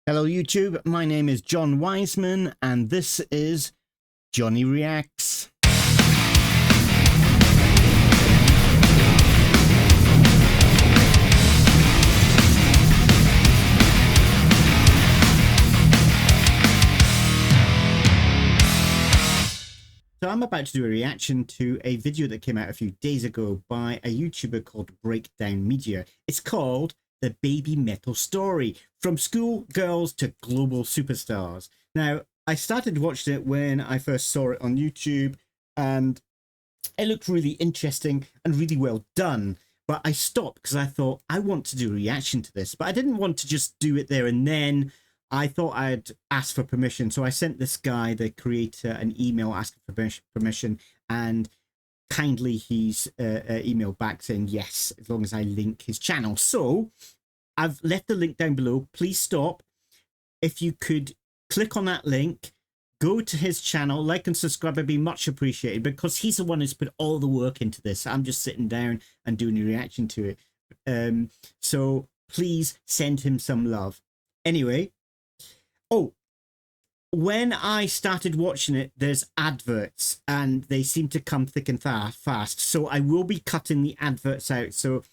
Hello YouTube, my name is John Wiseman and this is Johnny Reacts. So I'm about to do a reaction to a video that came out a few days ago by a YouTuber called Breakdown Media. It's called The Babymetal Story, From School Girls to Global Superstars. Now, I started watching it when I first saw it on YouTube, and it looked really interesting and really well done. But I stopped because I thought, I want to do a reaction to this. But I didn't want to just do it there and then. I thought I'd ask for permission. So I sent this guy, the creator, an email asking for permission. And kindly he's emailed back saying yes, as long as I link his channel. So I've left the link down below. Please stop. If you could click on that link, go to his channel, like and subscribe, would be much appreciated, because he's the one who's put all the work into this. I'm just sitting down and doing a reaction to it. So please send him some love. Anyway, when I started watching it, there's adverts and they seem to come thick and fast. So I will be cutting the adverts out. So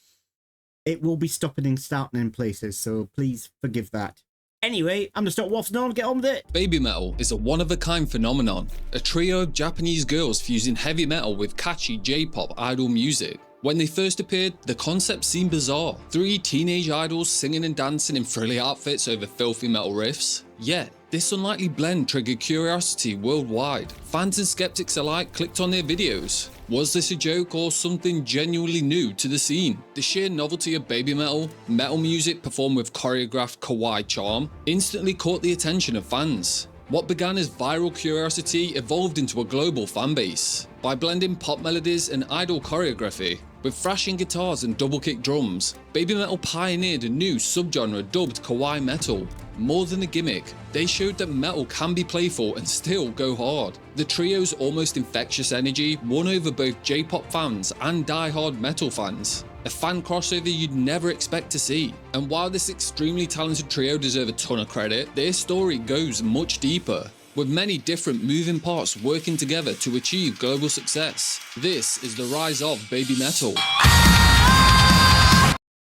it will be stopping and starting in places. So please forgive that. Anyway, I'm going to stop waffling on and get on with it. Babymetal is a one-of-a-kind phenomenon, a trio of Japanese girls fusing heavy metal with catchy J-pop idol music. When they first appeared, the concept seemed bizarre. 3 teenage idols singing and dancing in frilly outfits over filthy metal riffs. Yet, this unlikely blend triggered curiosity worldwide. Fans and skeptics alike clicked on their videos. Was this a joke or something genuinely new to the scene? The sheer novelty of Babymetal, metal music performed with choreographed kawaii charm, instantly caught the attention of fans. What began as viral curiosity evolved into a global fanbase. By blending pop melodies and idol choreography, with thrashing guitars and double-kick drums, Babymetal pioneered a new subgenre dubbed kawaii metal. More than a gimmick, they showed that metal can be playful and still go hard. The trio's almost infectious energy won over both J-pop fans and die-hard metal fans. A fan crossover you'd never expect to see. And while this extremely talented trio deserve a ton of credit, their story goes much deeper, with many different moving parts working together to achieve global success. This is the rise of Babymetal.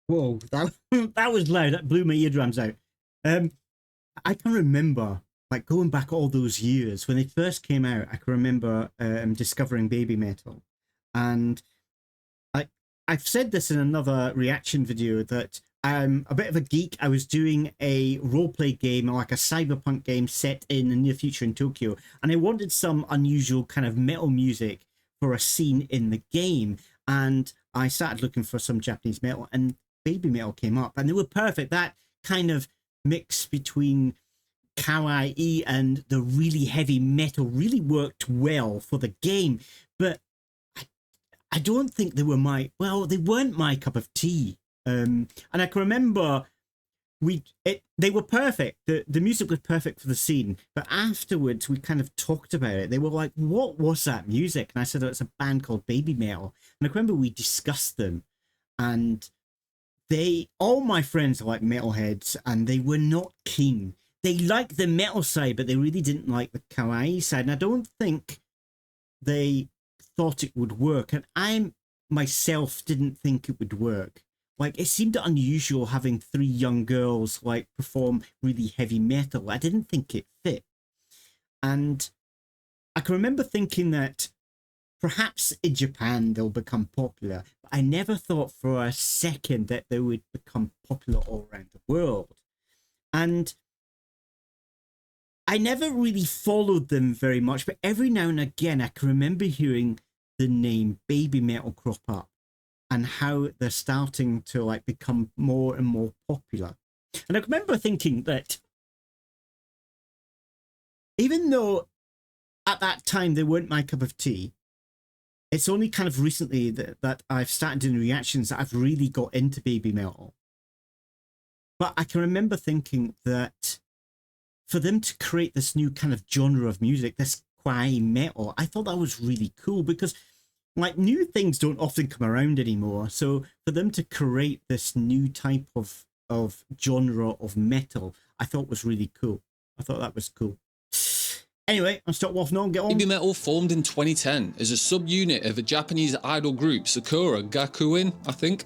Whoa, that was loud. That blew my eardrums out. I can remember, like, going back all those years when they first came out. I can remember discovering Babymetal, and I've said this in another reaction video that I'm a bit of a geek. I was doing a roleplay game, like a cyberpunk game set in the near future in Tokyo, and I wanted some unusual kind of metal music for a scene in the game. And I started looking for some Japanese metal, and Babymetal came up, and they were perfect. That kind of mix between kawaii and the really heavy metal really worked well for the game. But I don't think they were they weren't my cup of tea. And I can remember they were perfect. The music was perfect for the scene. But afterwards, we kind of talked about it. They were like, what was that music? And I said, oh, it's a band called Babymetal. And I remember we discussed them. And all my friends are like metalheads, and they were not keen. They liked the metal side, but they really didn't like the kawaii side. And I don't think they thought it would work, and I myself didn't think it would work. Like, it seemed unusual having 3 young girls like perform really heavy metal. I didn't think it fit, and I can remember thinking that perhaps in Japan they'll become popular, but I never thought for a second that they would become popular all around the world. And I never really followed them very much, but every now and again I can remember hearing the name Babymetal crop up and how they're starting to like become more and more popular. And I remember thinking that even though at that time they weren't my cup of tea, it's only kind of recently that I've started doing reactions that I've really got into Babymetal. But I can remember thinking that for them to create this new kind of genre of music, this kawaii metal, I thought that was really cool, because like new things don't often come around anymore. So for them to create this new type of of genre of metal, I thought was really cool. I thought that was cool. Anyway, I'll stop waffling on, get on. Babymetal formed in 2010 as a subunit of a Japanese idol group, Sakura Gakuin, I think.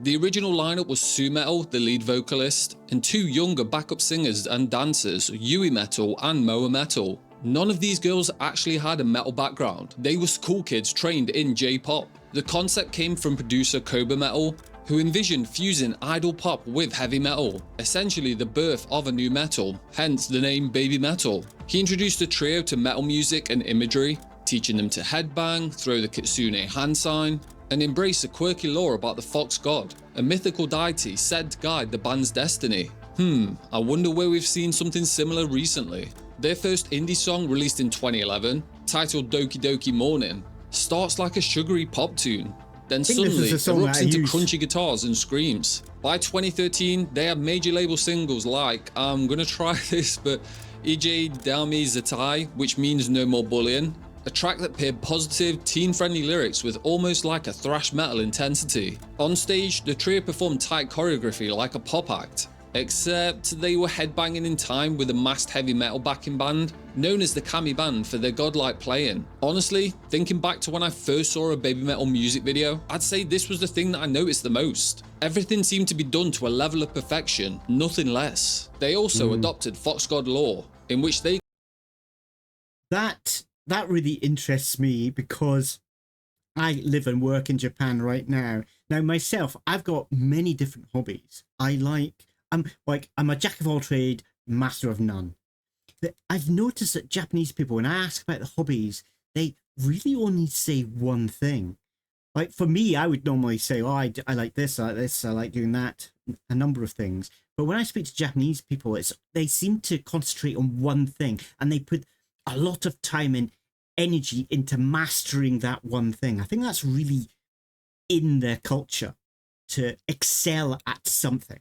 The original lineup was Sumetal, the lead vocalist, and two younger backup singers and dancers, Metal and Moametal. None of these girls actually had a metal background. They were Schoolkids trained in J-pop. The concept came from producer Kobametal, who envisioned fusing idol pop with heavy metal, essentially the birth of a new metal, hence the name Babymetal. He introduced the trio to metal music and imagery, teaching them to headbang, throw the kitsune hand sign, and embrace a quirky lore about the fox god, a mythical deity said to guide the band's destiny. I wonder where we've seen something similar recently. Their first indie song, released in 2011, titled Doki Doki Morning, starts like a sugary pop tune, then suddenly erupts into crunchy guitars and screams. By 2013, they had major label singles like I'm Gonna Try This, but Ije Dami Zatai, which means no more bullying, a track that paired positive, teen-friendly lyrics with almost like a thrash metal intensity. On stage, the trio performed tight choreography like a pop act, except they were headbanging in time with a masked heavy metal backing band, known as the Kami Band for their godlike playing. Honestly, thinking back to when I first saw a Babymetal music video, I'd say this was the thing that I noticed the most. Everything seemed to be done to a level of perfection, nothing less. They also adopted Fox God lore, in which they... That really interests me because I live and work in Japan right now. Now myself, I've got many different hobbies. I'm a jack of all trade, master of none. I've noticed that Japanese people, when I ask about the hobbies, they really only say one thing. Like for me, I would normally say, oh, I like this, I like doing that, a number of things. But when I speak to Japanese people, they seem to concentrate on one thing, and they put a lot of time and energy into mastering that one thing. I think that's really in their culture, to excel at something.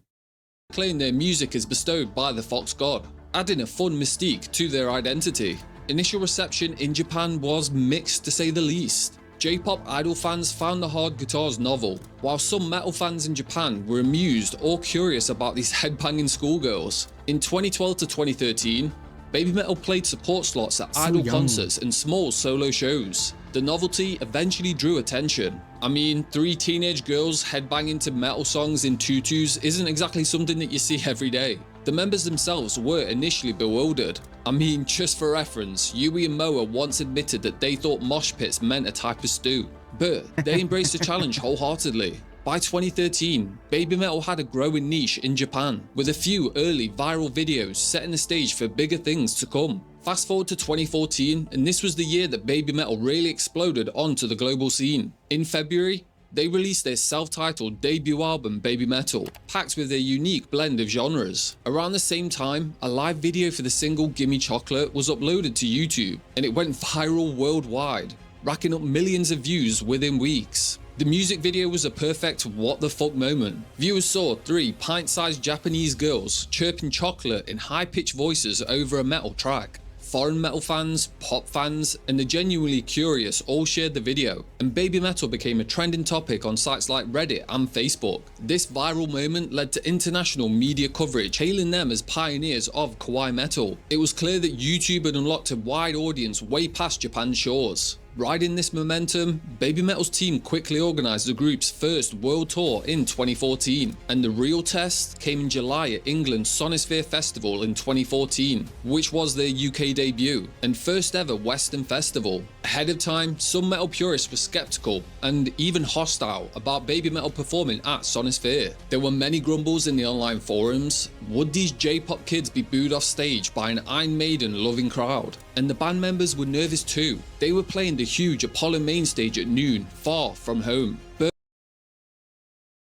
claim their music is bestowed by the fox god, adding a fun mystique to their identity. Initial reception in Japan was mixed to say the least. J-pop idol fans found the hard guitars novel, while some metal fans in Japan were amused or curious about these headbanging schoolgirls. In 2012 to 2013, Babymetal played support slots at idol concerts and small solo shows. The novelty eventually drew attention. I mean, 3 teenage girls headbanging to metal songs in tutus isn't exactly something that you see every day. The members themselves were initially bewildered. I mean, just for reference, Yui and Moa once admitted that they thought mosh pits meant a type of stew, but they embraced the challenge wholeheartedly. By 2013, Babymetal had a growing niche in Japan, with a few early viral videos setting the stage for bigger things to come. Fast forward to 2014, and this was the year that Babymetal really exploded onto the global scene. In February, they released their self-titled debut album Babymetal, packed with their unique blend of genres. Around the same time, a live video for the single Gimme Chocolate was uploaded to YouTube, and it went viral worldwide, racking up millions of views within weeks. The music video was a perfect what the fuck moment. Viewers saw 3 pint-sized Japanese girls chirping chocolate in high-pitched voices over a metal track. Foreign metal fans, pop fans, and the genuinely curious all shared the video, and Babymetal became a trending topic on sites like Reddit and Facebook. This viral moment led to international media coverage hailing them as pioneers of kawaii metal. It was clear that YouTube had unlocked a wide audience way past Japan's shores. Riding this momentum, Babymetal's team quickly organised the group's first world tour in 2014, and the real test came in July at England's Sonisphere Festival in 2014, which was their UK debut and first ever Western festival. Ahead of time, some metal purists were sceptical and even hostile about Babymetal performing at Sonisphere. There were many grumbles in the online forums. Would these J-pop kids be booed off stage by an Iron Maiden loving crowd? And the band members were nervous too. They were playing the huge Apollo main stage at noon, far from home. But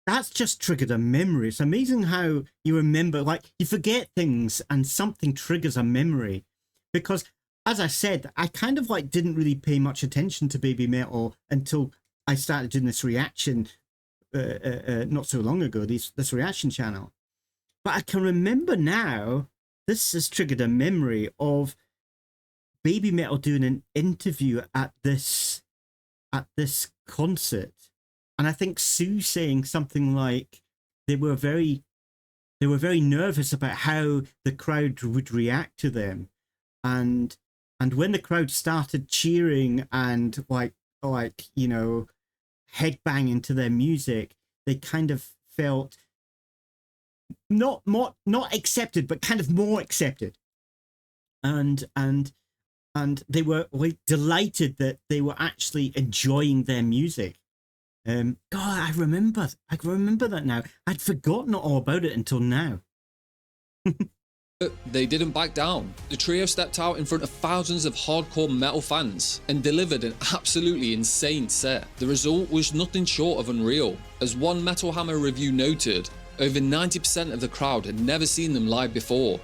that's just triggered a memory. It's amazing how you remember, like you forget things and something triggers a memory. Because as I said, I kind of like didn't really pay much attention to Babymetal until I started doing this reaction not so long ago, this reaction channel. But I can remember now, this has triggered a memory of Babymetal doing an interview at this concert, and I think Sue saying something like they were very they were very nervous about how the crowd would react to them, and when the crowd started cheering and like you know, headbanging to their music, they kind of felt not accepted, but kind of more accepted, and they were like delighted that they were actually enjoying their music. God, I remember that now. I'd forgotten all about it until now. But they didn't back down. The trio stepped out in front of thousands of hardcore metal fans and delivered an absolutely insane set. The result was nothing short of unreal. As one Metal Hammer review noted, over 90% of the crowd had never seen them live before.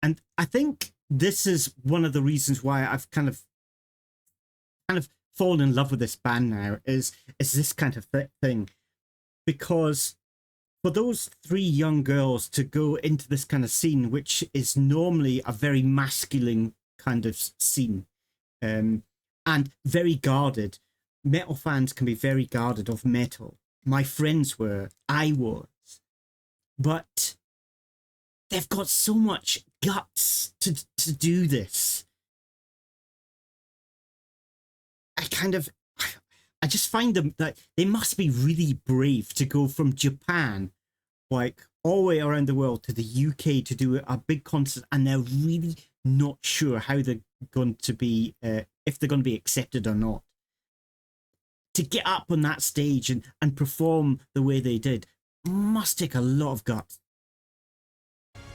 And I think this is one of the reasons why I've kind of fallen in love with this band now, is this kind of thing. Because for those three young girls to go into this kind of scene, which is normally a very masculine kind of scene, and very guarded. Metal fans can be very guarded of metal. My friends were, I was. But they've got so much guts to do this. I just find them that they must be really brave to go from Japan, like all the way around the world, to the UK to do a big concert, and they're really not sure how they're going to be, if they're going to be accepted or not. To get up on that stage and perform the way they did must take a lot of guts.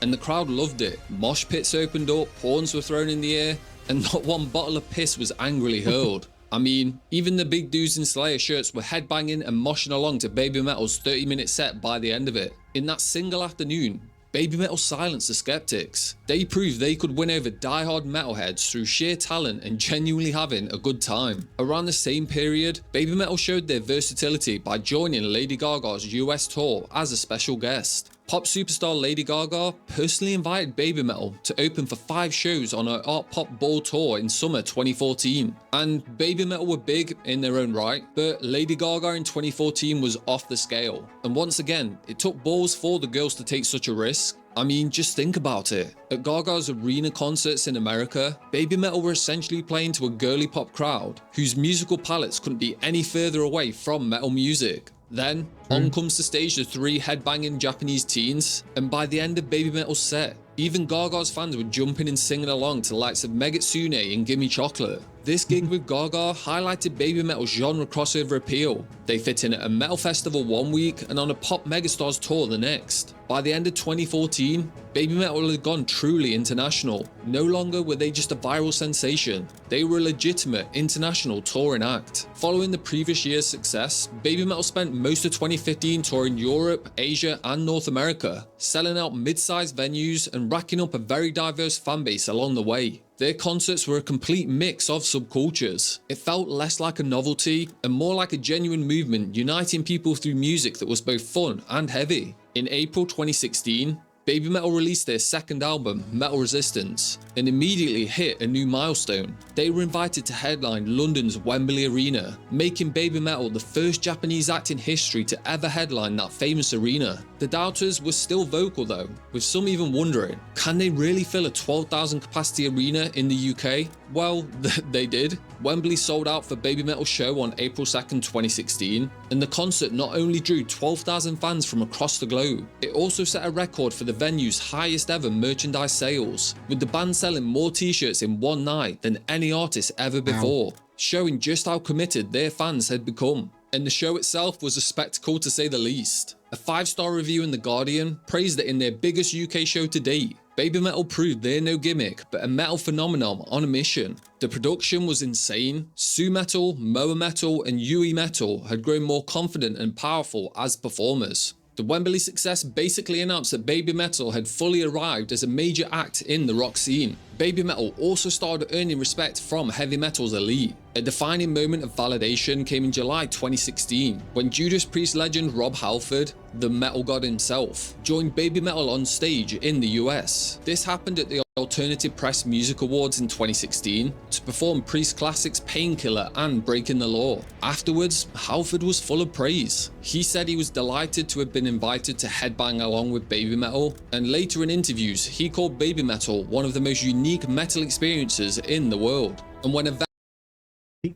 And the crowd loved it. Mosh pits opened up, horns were thrown in the air, and not one bottle of piss was angrily hurled. I mean, even the big dudes in Slayer shirts were headbanging and moshing along to Babymetal's 30-minute set by the end of it. In that single afternoon, Babymetal silenced the skeptics. They proved they could win over die-hard metalheads through sheer talent and genuinely having a good time. Around the same period, Babymetal showed their versatility by joining Lady Gaga's US tour as a special guest. Pop superstar Lady Gaga personally invited Babymetal to open for 5 shows on her Art Pop Ball tour in summer 2014. And Babymetal were big in their own right, but Lady Gaga in 2014 was off the scale. And once again, it took balls for the girls to take such a risk. I mean, just think about it. At Gaga's arena concerts in America, Babymetal were essentially playing to a girly pop crowd whose musical palettes couldn't be any further away from metal music. Then, on comes to stage the 3 headbanging Japanese teens, and by the end of Babymetal's set, even Gaga's fans were jumping and singing along to the likes of Megitsune and Gimme Chocolate. This gig with Gaga highlighted Babymetal's genre crossover appeal. They fit in at a metal festival one week and on a pop megastars tour the next. By the end of 2014, Babymetal had gone truly international. No longer were they just a viral sensation, they were a legitimate international touring act. Following the previous year's success, Babymetal spent most of 2015 touring Europe, Asia and North America, selling out mid-sized venues and racking up a very diverse fanbase along the way. Their concerts were a complete mix of subcultures. It felt less like a novelty and more like a genuine movement uniting people through music that was both fun and heavy. In April 2016, Babymetal released their second album, Metal Resistance, and immediately hit a new milestone. They were invited to headline London's Wembley Arena, making Babymetal the first Japanese act in history to ever headline that famous arena. The doubters were still vocal though, with some even wondering, can they really fill a 12,000 capacity arena in the UK? Well, they did. Wembley sold out for Babymetal's show on April 2nd, 2016, and the concert not only drew 12,000 fans from across the globe, it also set a record for the venue's highest ever merchandise sales, with the band selling more t-shirts in one night than any artist ever before, showing just how committed their fans had become. And the show itself was a spectacle to say the least. A 5-star review in The Guardian praised it in their biggest UK show to date. Babymetal proved they're no gimmick, but a metal phenomenon on a mission. The production was insane. Suzuka, Moametal and Metal had grown more confident and powerful as performers. The Wembley success basically announced that Babymetal had fully arrived as a major act in the rock scene. Babymetal also started earning respect from heavy metal's elite. A defining moment of validation came in July 2016, when Judas Priest legend Rob Halford, the metal god himself, joined Babymetal on stage in the US. This happened at the Alternative Press Music Awards in 2016 to perform Priest Classic's Painkiller and Breaking the Law. Afterwards, Halford was full of praise. He said he was delighted to have been invited to headbang along with Babymetal, and later in interviews, he called Babymetal one of the most unique metal experiences in the world. And when a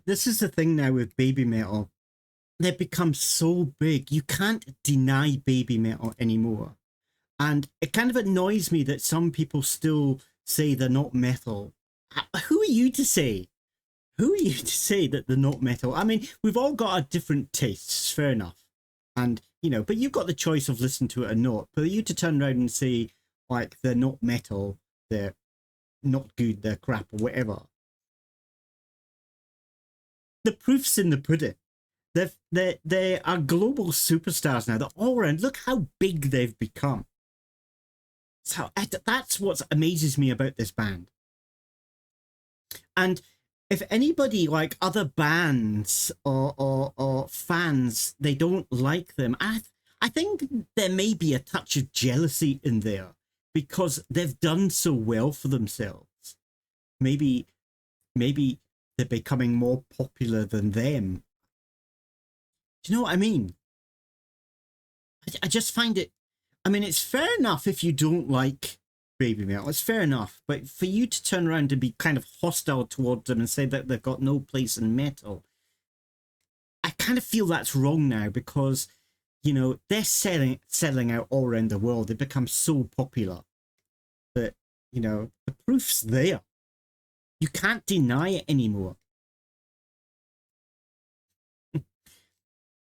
This is the thing now with Babymetal. They've become so big, you can't deny Babymetal anymore. And it kind of annoys me that some people still say they're not metal. Who are you to say? Who are you to say that they're not metal? I mean, we've all got our different tastes, fair enough. And, you know, but you've got the choice of listening to it or not. For you to turn around and say, like, they're not metal, they're not good, they're crap, or whatever. The proof's in the pudding. They are global superstars now. They're all around. Look how big they've become. So that's what amazes me about this band. And if anybody, like other bands or fans, they don't like them, I think there may be a touch of jealousy in there because they've done so well for themselves. Maybe they're becoming more popular than them. Do you know what I mean? I just find it, I mean, it's fair enough if you don't like Babymetal. It's fair enough. But for you to turn around and be kind of hostile towards them and say that they've got no place in metal, I kind of feel that's wrong now because, you know, they're selling out all around the world. They've become so popular that, you know, the proof's there. You can't deny it anymore.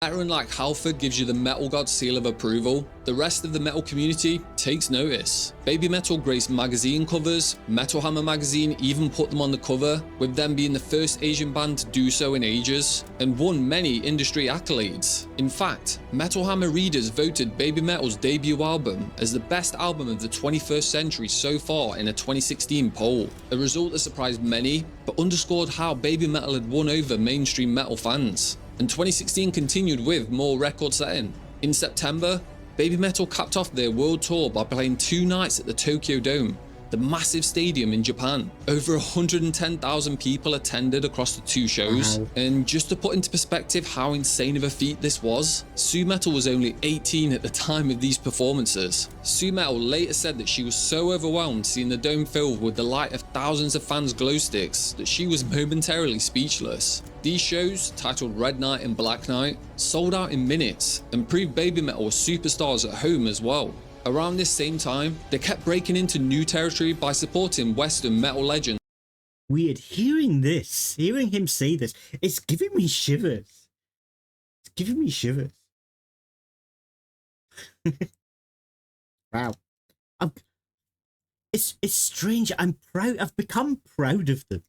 Veteran like Halford gives you the metal god seal of approval, the rest of the metal community takes notice. Babymetal graced magazine covers, Metal Hammer magazine even put them on the cover, with them being the first Asian band to do so in ages, and won many industry accolades. In fact, Metal Hammer readers voted Babymetal's debut album as the best album of the 21st century so far in a 2016 poll, a result that surprised many, but underscored how Babymetal had won over mainstream metal fans. And 2016 continued with more record setting. In September, Babymetal capped off their world tour by playing 2 nights at the Tokyo Dome, the massive stadium in Japan. Over 110,000 people attended across the 2 shows. Wow. And just to put into perspective how insane of a feat this was, Momometal was only 18 at the time of these performances. Momometal later said that she was so overwhelmed seeing the dome filled with the light of thousands of fans' glow sticks that she was momentarily speechless. These shows, titled Red Night and Black Night, sold out in minutes and proved Babymetal were superstars at home as well. Around this same time, they kept breaking into new territory by supporting Western metal legends. Weird. Hearing him say this, it's giving me shivers. It's giving me shivers. Wow. It's strange. I'm proud. I've become proud of them.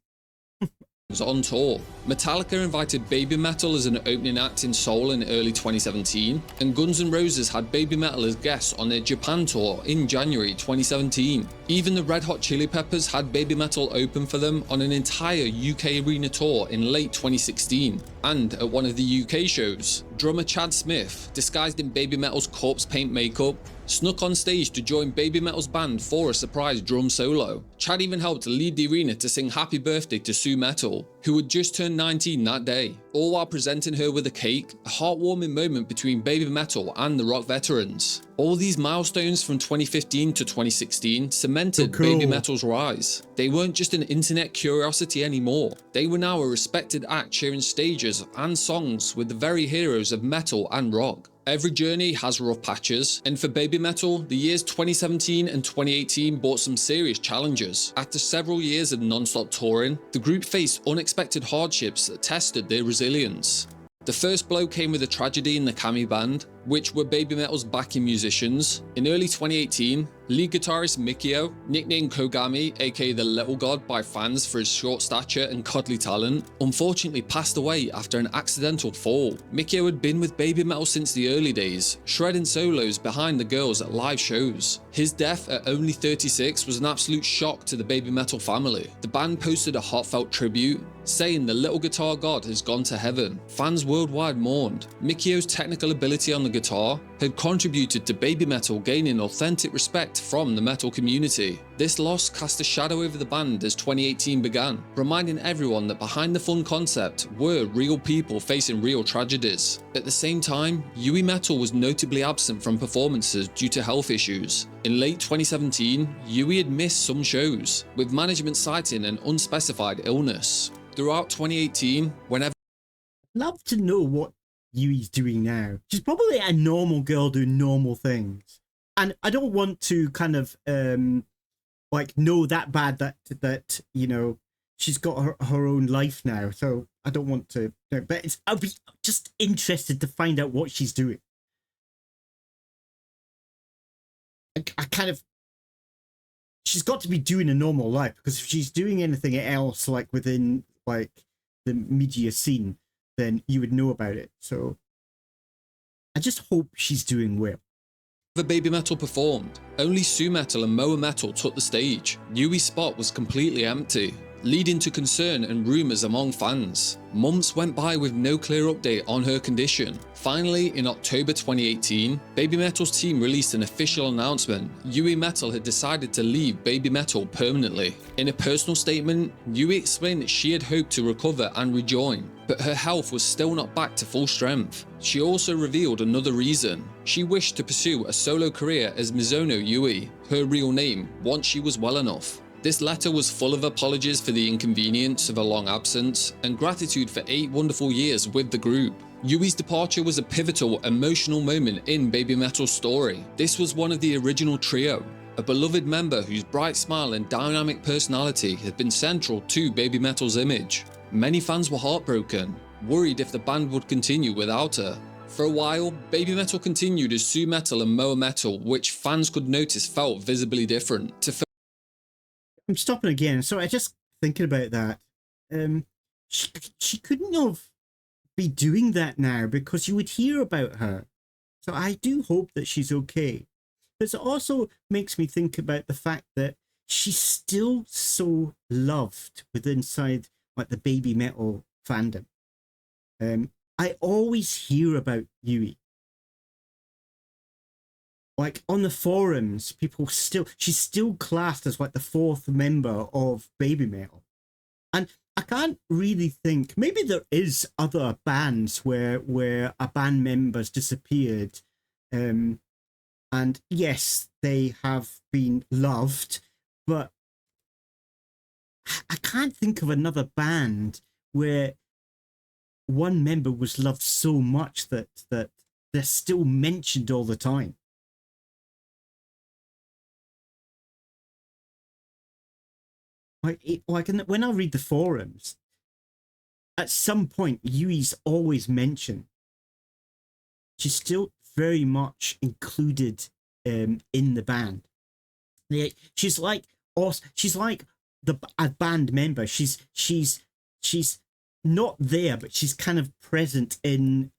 On tour. Metallica invited Babymetal as an opening act in Seoul in early 2017, and Guns N' Roses had Babymetal as guests on their Japan tour in January 2017. Even the Red Hot Chili Peppers had Babymetal open for them on an entire UK arena tour in late 2016. And at one of the UK shows, drummer Chad Smith, disguised in Babymetal's corpse paint makeup, snuck on stage to join Babymetal's band for a surprise drum solo. Chad even helped lead the arena to sing Happy Birthday to Sue Metal, who had just turned 19 that day, all while presenting her with a cake, a heartwarming moment between Babymetal and the rock veterans. All these milestones from 2015 to 2016 cemented Babymetal's rise. They weren't just an internet curiosity anymore. They were now a respected act sharing stages and songs with the very heroes of metal and rock. Every journey has rough patches, and for Babymetal, the years 2017 and 2018 brought some serious challenges. After several years of non-stop touring, the group faced unexpected hardships that tested their resilience. The first blow came with a tragedy in the Kami band, which were Babymetal's backing musicians. In early 2018, lead guitarist Mikio, nicknamed Kogami, aka the Little God by fans for his short stature and cuddly talent, unfortunately passed away after an accidental fall. Mikio had been with Babymetal since the early days, shredding solos behind the girls at live shows. His death at only 36 was an absolute shock to the Babymetal family. The band posted a heartfelt tribute, saying the little guitar god has gone to heaven. Fans worldwide mourned. Mikio's technical ability on the the guitar, had contributed to Babymetal gaining authentic respect from the metal community. This loss cast a shadow over the band as 2018 began, reminding everyone that behind the fun concept were real people facing real tragedies. At the same time, Metal was notably absent from performances due to health issues. In late 2017, Yui had missed some shows, with management citing an unspecified illness. Throughout 2018, whenever Love to know what Yui's doing now. She's probably a normal girl doing normal things. And I don't want to kind of like know that bad that you know she's got her own life now. So I don't want to, but I'll be just interested to find out what she's doing. I kind of, she's got to be doing a normal life, because if she's doing anything else like within like the media scene, then you would know about it. So I just hope she's doing well. Babymetal performed, only Suzuka and Momometal took the stage. Yui's spot was completely empty, leading to concern and rumours among fans. Months went by with no clear update on her condition. Finally, in October 2018, Babymetal's team released an official announcement. Metal had decided to leave Babymetal permanently. In a personal statement, Yui explained that she had hoped to recover and rejoin, but her health was still not back to full strength. She also revealed another reason. She wished to pursue a solo career as Mizuno Yui, her real name, once she was well enough. This letter was full of apologies for the inconvenience of a long absence and gratitude for 8 wonderful years with the group. Yui's departure was a pivotal, emotional moment in Babymetal's story. This was one of the original trio, a beloved member whose bright smile and dynamic personality had been central to Babymetal's image. Many fans were heartbroken, worried if the band would continue without her. For a while, Babymetal continued as Suzuka and Moametal, which fans could notice felt visibly different. I'm stopping again. So I just thinking about that. She couldn't have be doing that now, because you would hear about her. So I do hope that she's okay. But it also makes me think about the fact that she's still so loved inside like the Babymetal fandom. I always hear about Yui. Like on the forums, she's still classed as like the 4th member of Babymetal. And I can't really think, maybe there is other bands where a band member's disappeared. And yes, they have been loved, but I can't think of another band where one member was loved so much that they're still mentioned all the time. When I read the forums, at some point Yui's always mentioned. She's still very much included in the band. She's like a band member. She's not there, but she's kind of present in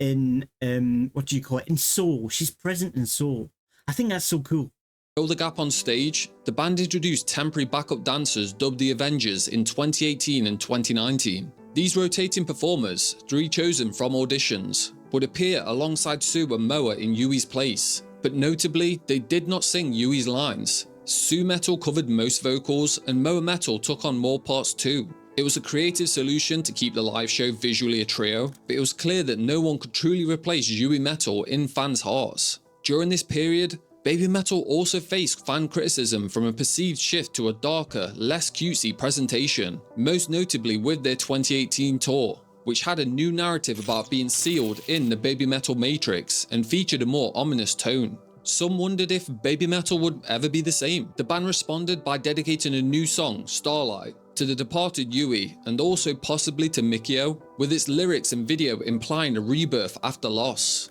what do you call it, in soul. She's present in soul. I think that's so cool. To fill the gap on stage, the band introduced temporary backup dancers dubbed the Avengers in 2018 and 2019. These rotating performers, 3 chosen from auditions, would appear alongside Sue and Moa in Yui's place, but notably, they did not sing Yui's lines. Suzuka covered most vocals and Momometal took on more parts too. It was a creative solution to keep the live show visually a trio, but it was clear that no one could truly replace Metal in fans' hearts. During this period, Babymetal also faced fan criticism from a perceived shift to a darker, less cutesy presentation, most notably with their 2018 tour, which had a new narrative about being sealed in the Babymetal matrix and featured a more ominous tone. Some wondered if Babymetal would ever be the same. The band responded by dedicating a new song, Starlight, to the departed Yui and also possibly to Mikio, with its lyrics and video implying a rebirth after loss.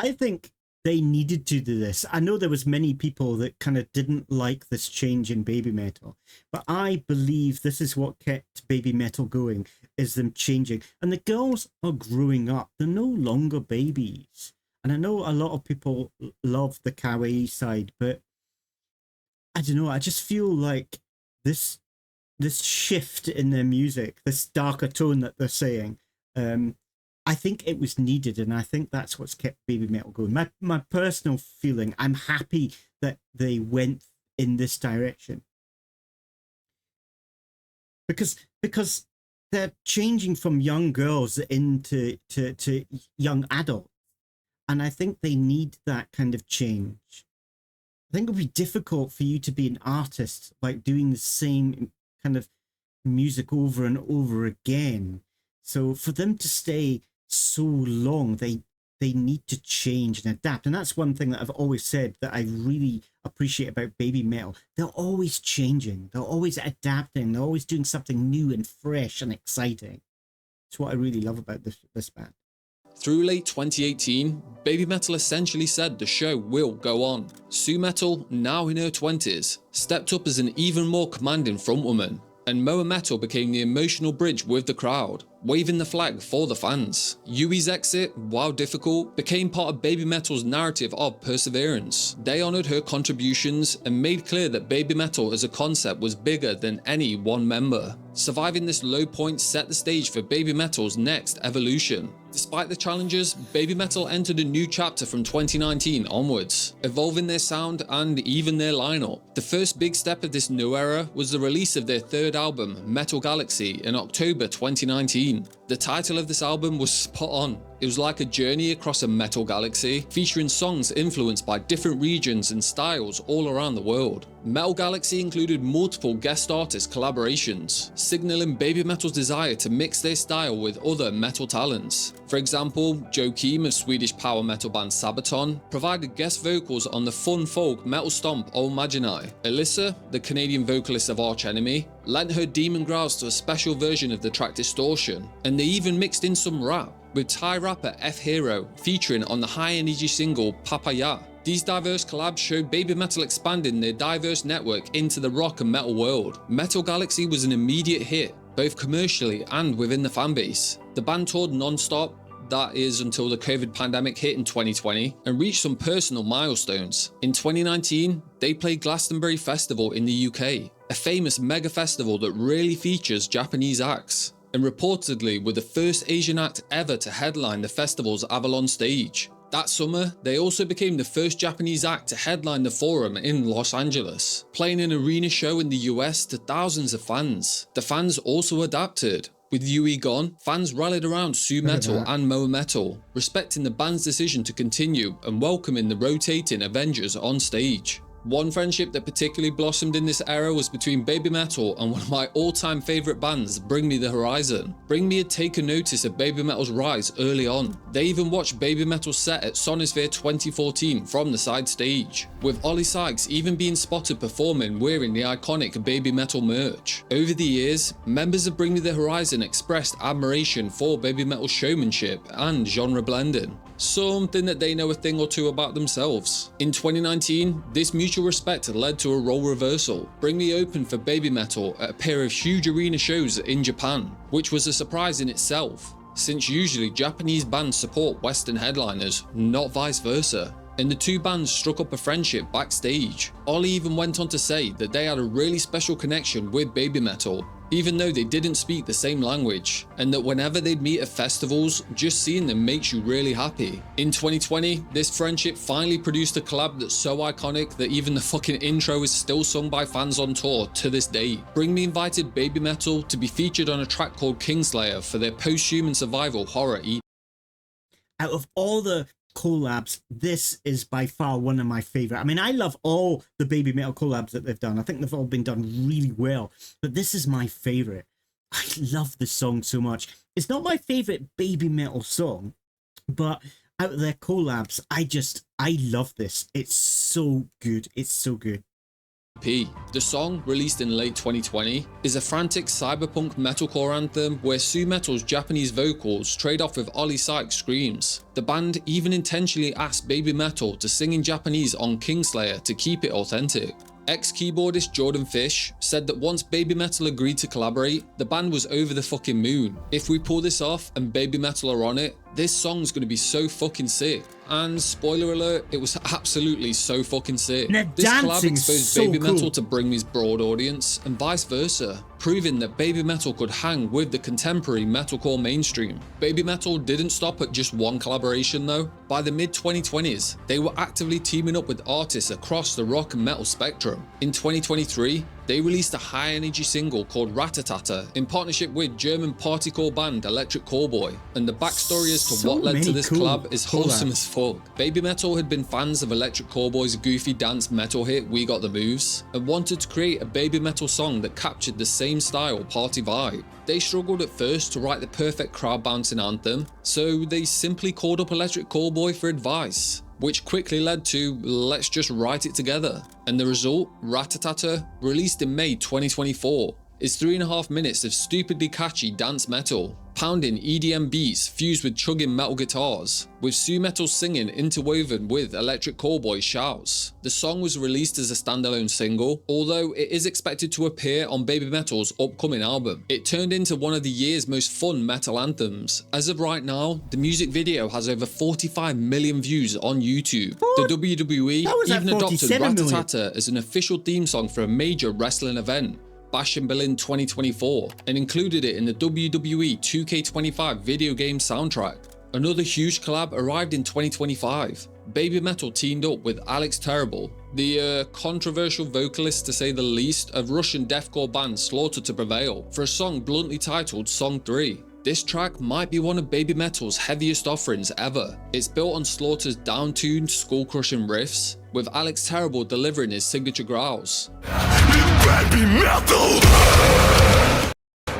I think they needed to do this. I know there was many people that kind of didn't like this change in Babymetal, but I believe this is what kept Babymetal going, is them changing. And the girls are growing up. They're no longer babies. And I know a lot of people love the kawaii side, but I don't know. I just feel like this shift in their music, this darker tone that they're saying, I think it was needed, and I think that's what's kept Babymetal going. My personal feeling, I'm happy that they went in this direction. Because they're changing from young girls into to young adults. And I think they need that kind of change. I think it would be difficult for you to be an artist, like doing the same kind of music over and over again. So for them to stay so long, they need to change and adapt. And that's one thing that I've always said that I really appreciate about Babymetal. They're always changing. They're always adapting. They're always doing something new and fresh and exciting. It's what I really love about this band. Through late 2018, Babymetal essentially said the show will go on. Momometal, now in her 20s, stepped up as an even more commanding frontwoman, and Moametal became the emotional bridge with the crowd, waving the flag for the fans. Yui's exit, while difficult, became part of Babymetal's narrative of perseverance. They honoured her contributions and made clear that Babymetal as a concept was bigger than any one member. Surviving this low point set the stage for Babymetal's next evolution. Despite the challenges, Babymetal entered a new chapter from 2019 onwards, evolving their sound and even their lineup. The first big step of this new era was the release of their third album, Metal Galaxy, in October 2019. The title of this album was spot on. It was like a journey across a metal galaxy, featuring songs influenced by different regions and styles all around the world. Metal Galaxy included multiple guest artist collaborations, signaling Babymetal's desire to mix their style with other metal talents. For example, Joe Keem of Swedish power metal band Sabaton provided guest vocals on the fun folk metal stomp O Magi. Alyssa, the Canadian vocalist of Arch Enemy, lent her demon growls to a special version of the track Distortion, and they even mixed in some rap, with Thai rapper F Hero featuring on the high energy single Papaya. These diverse collabs showed Babymetal expanding their diverse network into the rock and metal world. Metal Galaxy was an immediate hit, both commercially and within the fanbase. The band toured non-stop, that is until the COVID pandemic hit in 2020, and reached some personal milestones. In 2019, they played Glastonbury Festival in the UK, a famous mega festival that rarely features Japanese acts, and reportedly were the first Asian act ever to headline the festival's Avalon stage. That summer, they also became the first Japanese act to headline the Forum in Los Angeles, playing an arena show in the US to thousands of fans. The fans also adapted. With Yui gone, fans rallied around Momometal and Moametal, respecting the band's decision to continue and welcoming the rotating Avengers on stage. One friendship that particularly blossomed in this era was between Babymetal and one of my all-time favourite bands, Bring Me the Horizon. Bring Me had taken notice of Babymetal's rise early on. They even watched Babymetal's set at Sonisphere 2014 from the side stage, with Ollie Sykes even being spotted performing wearing the iconic Babymetal merch. Over the years, members of Bring Me the Horizon expressed admiration for Babymetal's showmanship and genre blending, something that they know a thing or two about themselves. In 2019, this mutual respect led to a role reversal. Bring Me opened for Babymetal at a pair of huge arena shows in Japan, which was a surprise in itself, since usually Japanese bands support Western headliners, not vice versa. And the two bands struck up a friendship backstage. Ollie even went on to say that they had a really special connection with Babymetal, even though they didn't speak the same language, and that whenever they'd meet at festivals, just seeing them makes you really happy. In 2020, this friendship finally produced a collab that's so iconic that even the fucking intro is still sung by fans on tour to this day. Bring Me invited Babymetal to be featured on a track called Kingslayer for their post-human survival horror EP. Out of all the collabs, this is by far one of my favorite. I mean, I love all the Babymetal collabs that they've done. I think they've all been done really well, but this is my favorite. I love this song so much. It's not my favorite Babymetal song, but out of their collabs, I love this. It's so good. It's so good. The song, released in late 2020, is a frantic cyberpunk metalcore anthem where Momometal's Japanese vocals trade off with Ollie Sykes' screams. The band even intentionally asked Babymetal to sing in Japanese on Kingslayer to keep it authentic. Ex-keyboardist Jordan Fish said that once Babymetal agreed to collaborate, the band was over the fucking moon. If we pull this off and Babymetal are on it, this song's gonna be so fucking sick. And spoiler alert, it was absolutely so fucking sick. This collab exposed so Babymetal cool to Bring-Me's broad audience and vice versa, proving that Babymetal could hang with the contemporary metalcore mainstream. Babymetal didn't stop at just one collaboration though. By the mid-2020s, they were actively teaming up with artists across the rock and metal spectrum. In 2023, they released a high-energy single called Ratatata in partnership with German partycore band Electric Callboy, and the backstory as to what led to this collab is wholesome as fuck. Babymetal had been fans of Electric Callboy's goofy dance metal hit We Got the Moves, and wanted to create a Babymetal song that captured the same style party vibe. They struggled at first to write the perfect crowd-bouncing anthem, so they simply called up Electric Callboy for advice, which quickly led to let's just write it together. And the result, Ratatata, released in May 2024, is 3.5 minutes of stupidly catchy dance metal, pounding EDM beats fused with chugging metal guitars, with Moametal singing interwoven with Electric Callboy shouts. The song was released as a standalone single, although it is expected to appear on Babymetal's upcoming album. It turned into one of the year's most fun metal anthems. As of right now, the music video has over 45 million views on YouTube. What? The WWE even adopted 47 million. Ratatata as an official theme song for a major wrestling event, Bash in Berlin 2024, and included it in the WWE 2K25 video game soundtrack. Another huge collab arrived in 2025. Babymetal teamed up with Alex Terrible, the controversial vocalist to say the least of Russian deathcore band Slaughter to Prevail, for a song bluntly titled Song 3. This track might be one of Babymetal's heaviest offerings ever. It's built on Slaughter's down-tuned, skull-crushing riffs, with Alex Terrible delivering his signature growls, Babymetal!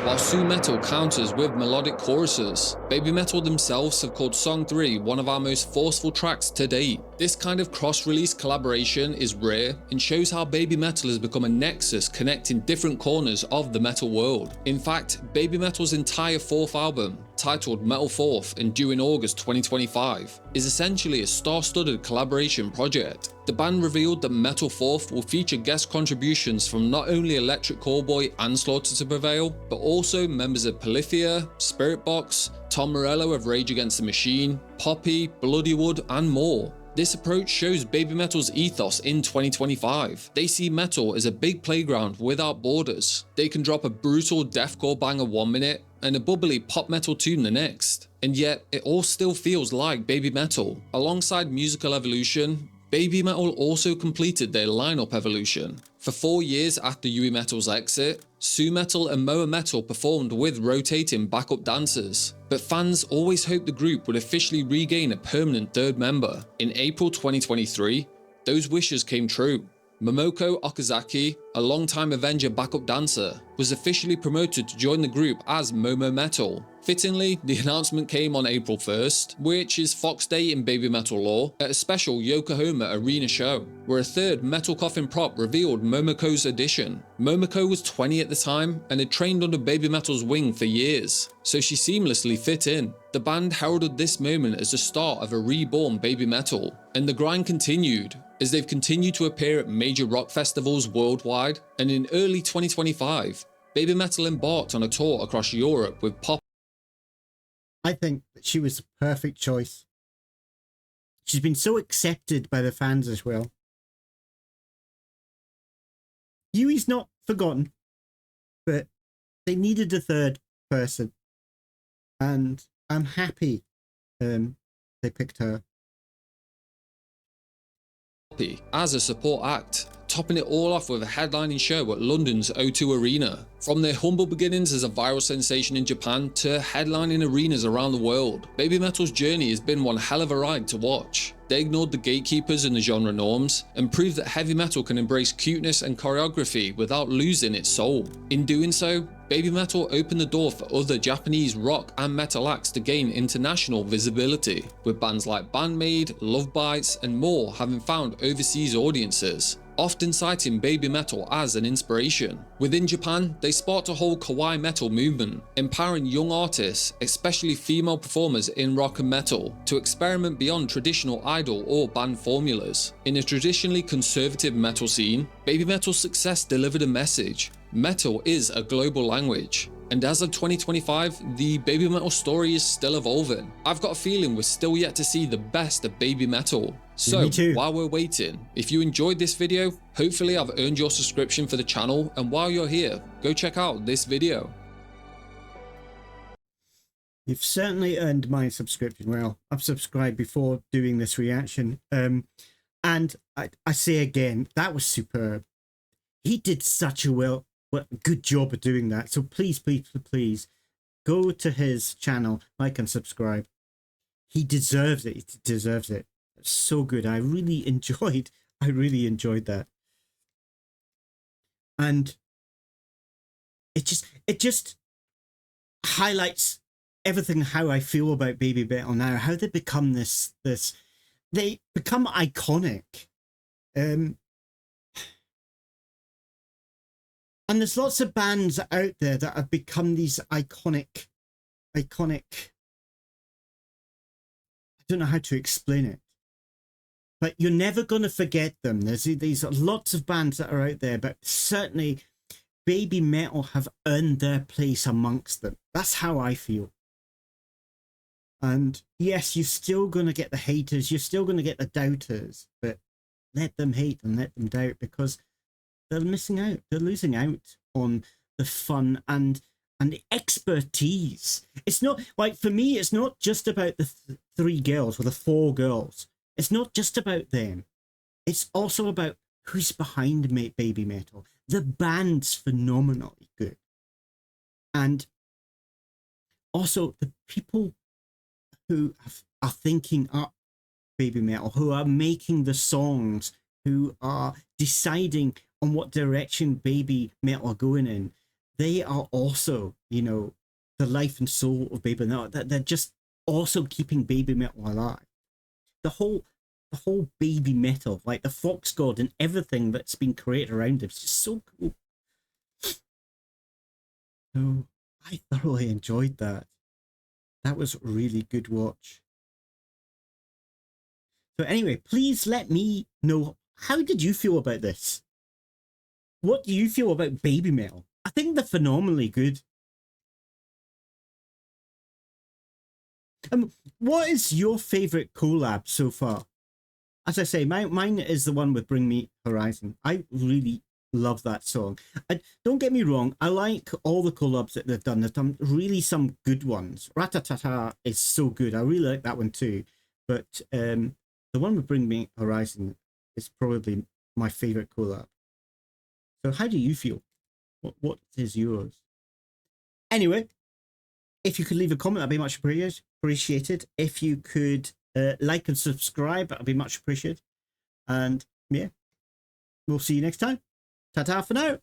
While Moametal counters with melodic choruses. Babymetal themselves have called Song 3 one of our most forceful tracks to date. This kind of cross-release collaboration is rare and shows how Babymetal has become a nexus connecting different corners of the metal world. In fact, Babymetal's entire fourth album, titled Metal Fourth and due in August 2025, is essentially a star-studded collaboration project. The band revealed that Metal Fourth will feature guest contributions from not only Electric Callboy and Slaughter to Prevail, but also members of Polyphia, Spiritbox, Tom Morello of Rage Against the Machine, Poppy, Bloodywood, and more. This approach shows Babymetal's ethos in 2025. They see metal as a big playground without borders. They can drop a brutal deathcore banger 1 minute and a bubbly pop metal tune the next, and yet it all still feels like Babymetal. Alongside musical evolution, Babymetal also completed their lineup evolution. For 4 years after Metal's exit, Moametal and Moametal performed with rotating backup dancers, but fans always hoped the group would officially regain a permanent third member. In April 2023, those wishes came true. Momoko Okazaki, a longtime Avenger backup dancer, was officially promoted to join the group as Momometal. Fittingly, the announcement came on April 1st, which is Fox Day in Babymetal lore, at a special Yokohama arena show, where a third metal coffin prop revealed Momoko's addition. Momoko was 20 at the time and had trained under Babymetal's wing for years, so she seamlessly fit in. The band heralded this moment as the start of a reborn Babymetal, and the grind continued as they've continued to appear at major rock festivals worldwide, and in early 2025, Babymetal embarked on a tour across Europe with pop. I think that she was the perfect choice. She's been so accepted by the fans as well. Yui's not forgotten, but they needed a third person, and I'm happy they picked her. As a support act, topping it all off with a headlining show at London's O2 Arena. From their humble beginnings as a viral sensation in Japan to headlining arenas around the world, Babymetal's journey has been one hell of a ride to watch. They ignored the gatekeepers and the genre norms, and proved that heavy metal can embrace cuteness and choreography without losing its soul. In doing so, Babymetal opened the door for other Japanese rock and metal acts to gain international visibility, with bands like Bandmade, Love Bites, and more having found overseas audiences, often citing Babymetal as an inspiration. Within Japan, they sparked a whole kawaii metal movement, empowering young artists, especially female performers in rock and metal, to experiment beyond traditional idol or band formulas. In a traditionally conservative metal scene, Babymetal's success delivered a message. Metal is a global language, And as of 2025, the Babymetal story is still evolving. I've got a feeling we're still yet to see the best of Babymetal. So while we're waiting, if you enjoyed this video, hopefully I've earned your subscription for the channel, and while you're here, go check out this video. You've certainly earned my subscription. Well, I've subscribed before doing this reaction. And I say again, that was superb. He did such a good job of doing that. So please, please, please go to his channel, like and subscribe. He deserves it. He deserves it. It's so good. I really enjoyed that. And it just highlights everything how I feel about Babymetal now, how they become they become iconic. And there's lots of bands out there that have become these iconic, I don't know how to explain it, but you're never going to forget them. There's lots of bands that are out there, but certainly Babymetal have earned their place amongst them. That's how I feel. And yes, you're still going to get the haters, you're still going to get the doubters, but let them hate and let them doubt, because they're missing out. They're losing out on the fun and the expertise. It's not, like, for me, it's not just about the three girls or the four girls. It's not just about them. It's also about who's behind Babymetal. The band's phenomenally good. And also the people who are thinking up Babymetal, who are making the songs, who are deciding on what direction Babymetal are going in, they are also, you know, the life and soul of Babymetal. They're just also keeping Babymetal alive. The whole Babymetal, like the Fox God and everything that's been created around it, is just so cool. So I thoroughly enjoyed that. That was a really good watch. So anyway, please let me know, how did you feel about this? What do you feel about Babymetal? I think they're phenomenally good. What is your favorite collab so far? As I say, mine is the one with Bring Me Horizon. I really love that song. Don't get me wrong, I like all the collabs that they've done. They've done really some good ones. Ratatata is so good. I really like that one too. But the one with Bring Me Horizon is probably my favorite collab. So how do you feel? What is yours? Anyway, if you could leave a comment, that'd be much appreciated. If you could like and subscribe, that'd be much appreciated. And yeah, we'll see you next time. Ta-ta for now.